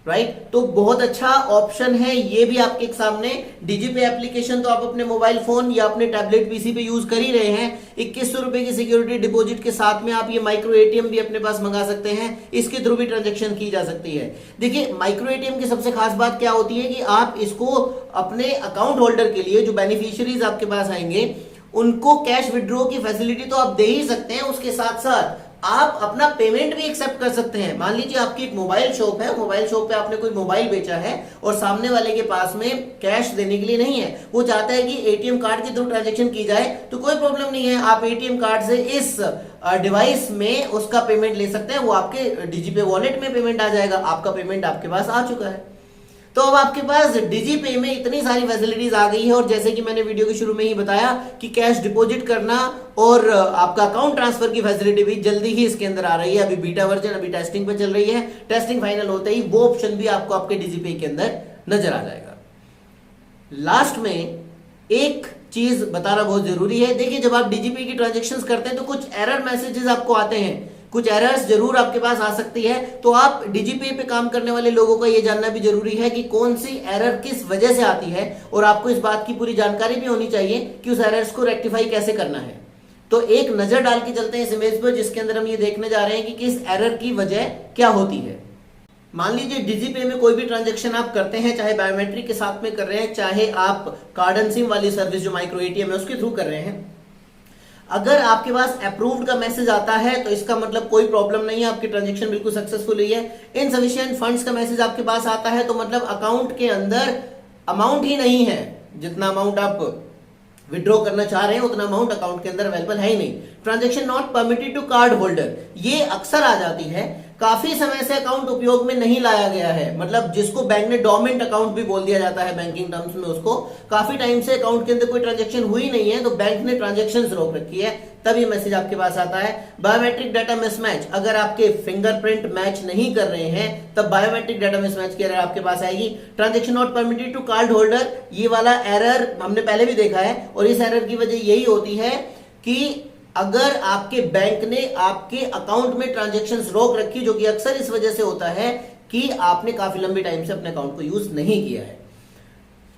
A: राइट, तो बहुत अच्छा ऑप्शन है ये भी आपके सामने। डिजीपे एप्लीकेशन तो आप अपने मोबाइल फोन या अपने टैबलेट पीसी पे यूज कर ही रहे हैं। 2100 रुपए की सिक्योरिटी डिपॉजिट के साथ में आप ये माइक्रो एटीएम भी अपने पास मंगा सकते हैं, इसके थ्रू भी ट्रांजैक्शन की जा सकती है। देखिए माइक्रो एटीएम की सबसे खास बात क्या होती है कि आप इसको अपने अकाउंट होल्डर के लिए, जो बेनिफिशियरीज आपके पास आएंगे उनको कैश विड्रॉ की फैसिलिटी तो आप दे ही सकते हैं, उसके साथ साथ आप अपना पेमेंट भी एक्सेप्ट कर सकते हैं। मान लीजिए आपकी एक मोबाइल शॉप है, मोबाइल शॉप पे आपने कोई मोबाइल बेचा है और सामने वाले के पास में कैश देने के लिए नहीं है, वो चाहता है कि एटीएम कार्ड के थ्रू ट्रांजैक्शन की जाए, तो कोई प्रॉब्लम नहीं है, आप एटीएम कार्ड से इस डिवाइस में उसका पेमेंट ले सकते हैं। वो आपके डिजीपे वॉलेट में पेमेंट आ जाएगा, आपका पेमेंट आपके पास आ चुका है। तो अब आपके पास डिजीपे में इतनी सारी फैसिलिटीज आ गई है और जैसे कि मैंने वीडियो के शुरू में ही बताया कि कैश डिपॉजिट करना और आपका अकाउंट ट्रांसफर की फैसिलिटी भी जल्दी ही इसके अंदर आ रही है। अभी बीटा वर्जन, अभी टेस्टिंग पे चल रही है, टेस्टिंग फाइनल होते ही वो ऑप्शन भी आपको आपके डिजीपे के अंदर नजर आ जाएगा। लास्ट में एक चीज बताना बहुत जरूरी है। देखिए जब आप डिजीपे की ट्रांजेक्शन्स करते हैं तो कुछ एरर मैसेजेस आपको आते हैं, कुछ एरर्स जरूर आपके पास आ सकती है, तो आप डिजीपे पे काम करने वाले लोगों का ये जानना भी जरूरी है कि कौन सी एरर किस वजह से आती है और आपको इस बात की पूरी जानकारी भी होनी चाहिए कि उस एरर्स को रेक्टिफाई कैसे करना है। तो एक नजर डाल के चलते हैं इस इमेज पर जिसके अंदर हम ये देखने जा रहे हैं कि किस एरर की वजह क्या होती है। मान लीजिए डिजीपे में कोई भी ट्रांजैक्शन आप करते हैं, चाहे बायोमेट्रिक के साथ में कर रहे हैं, चाहे आप कार्ड एंड सिम वाली सर्विस जो माइक्रो एटीएम है उसके थ्रू कर रहे हैं, अगर आपके पास अप्रूव्ड का मैसेज आता है तो इसका मतलब कोई प्रॉब्लम नहीं है, आपकी ट्रांजैक्शन बिल्कुल सक्सेसफुल हुई है। इनसफिशिएंट फंड्स का मैसेज आपके पास आता है तो मतलब अकाउंट के अंदर अमाउंट ही नहीं है, जितना अमाउंट आप विड्रॉ करना चाह रहे हैं उतना अमाउंट अकाउंट के अंदर अवेलेबल है ही नहीं। Transaction not permitted to card holder, ये अक्सर आ जाती है, काफी समय से अकाउंट उपयोग में नहीं लाया गया है, मतलब जिसको बैंक ने डोरमेंट अकाउंट भी बोल दिया जाता है बैंकिंग टर्म्स में, उसको काफी टाइम से अकाउंट के अंदर कोई ट्रांजैक्शन हुई नहीं है तो बैंक ने ट्रांजैक्शन रोक रखी है, तब ये मैसेज आपके पास आता है। बायोमेट्रिक डाटा मिसमैच, अगर आपके फिंगरप्रिंट मैच नहीं कर रहे हैं तब बायोमेट्रिक डाटा मिसमैच की एरर आपके पास आएगी। Transaction not permitted to card holder, ये वाला एरर हमने पहले भी देखा है और इस एरर की वजह यही होती है कि अगर आपके बैंक ने आपके अकाउंट में ट्रांजैक्शंस रोक रखी, जो कि अक्सर इस वजह से होता है कि आपने काफी लंबी टाइम से अपने अकाउंट को यूज नहीं किया है।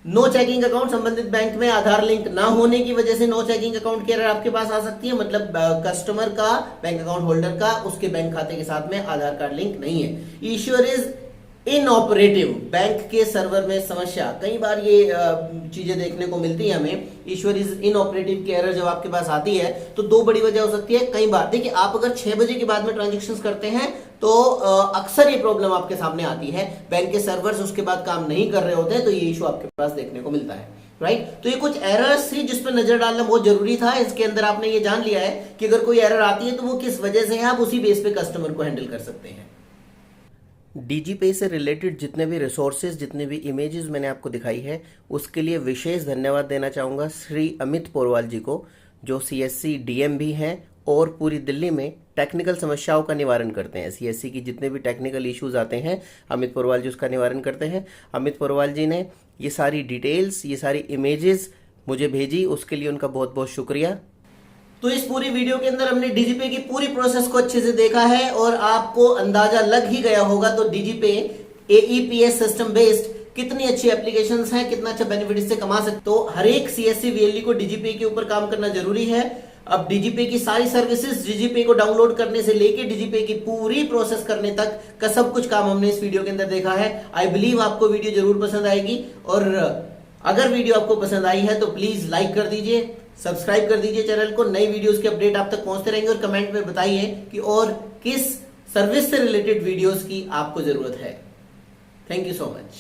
A: नो चेकिंग अकाउंट, संबंधित बैंक में आधार लिंक ना होने की वजह से नो चेकिंग अकाउंट की एरर आपके पास आ सकती है, मतलब कस्टमर का, बैंक अकाउंट होल्डर का उसके बैंक खाते के साथ में आधार कार्ड लिंक नहीं है। इश्यूअर इज इनऑपरेटिव, बैंक के सर्वर में समस्या, कई बार ये चीजें देखने को मिलती है हमें। इश्यूअर इज इनऑपरेटिव की एरर जब आपके पास आती है तो दो बड़ी वजह हो सकती है। कई बार देखिए, आप अगर 6 बजे के बाद में ट्रांजैक्शंस करते हैं तो अक्सर ये प्रॉब्लम आपके सामने आती है, बैंक के सर्वर्स उसके बाद काम नहीं कर रहे होते हैं तो ये इशू आपके पास देखने को मिलता है, राइट। तो ये कुछ एरर्स थी जिस पर नजर डालना बहुत जरूरी था। इसके अंदर आपने ये जान लिया है कि अगर कोई एरर आती है तो वो किस वजह से है, आप उसी बेस पे कस्टमर को हैंडल कर सकते हैं। डीजीपे से रिलेटेड जितने भी रिसोर्सेज, जितने भी इमेजेस मैंने आपको दिखाई है, उसके लिए विशेष धन्यवाद देना चाहूँगा श्री अमित पोरवाल जी को, जो सीएससी डीएम भी हैं और पूरी दिल्ली में टेक्निकल समस्याओं का निवारण करते हैं। सीएससी की जितने भी टेक्निकल इश्यूज आते हैं, अमित पोरवाल जी उसका निवारण करते हैं। अमित पोरवाल जी ने ये सारी डिटेल्स, ये सारी इमेजेस मुझे भेजी, उसके लिए उनका बहुत बहुत शुक्रिया। तो इस पूरी वीडियो के अंदर हमने डीजीपे की पूरी प्रोसेस को अच्छे से देखा है और आपको अंदाजा लग ही गया होगा तो डीजीपे एईपीएस सिस्टम बेस्ड कितनी अच्छी एप्लीकेशंस हैं, कितना अच्छा बेनिफिट इससे कमा सकते। तो हर एक सीएससी वीएलई को डीजीपे के ऊपर काम करना जरूरी है। अब डीजीपे की सारी सर्विसेज, डीजीपे को डाउनलोड करने से लेके डीजीपे की पूरी प्रोसेस करने तक का सब कुछ काम हमने इस वीडियो के अंदर देखा है। आई बिलीव आपको वीडियो जरूर पसंद आएगी और अगर वीडियो आपको पसंद आई है तो प्लीज लाइक कर दीजिए, सब्सक्राइब कर दीजिए चैनल को। नई वीडियोस के अपडेट आप तक पहुंचते रहेंगे और कमेंट में बताइए कि और किस सर्विस से रिलेटेड वीडियोस की आपको जरूरत है। Thank you so much.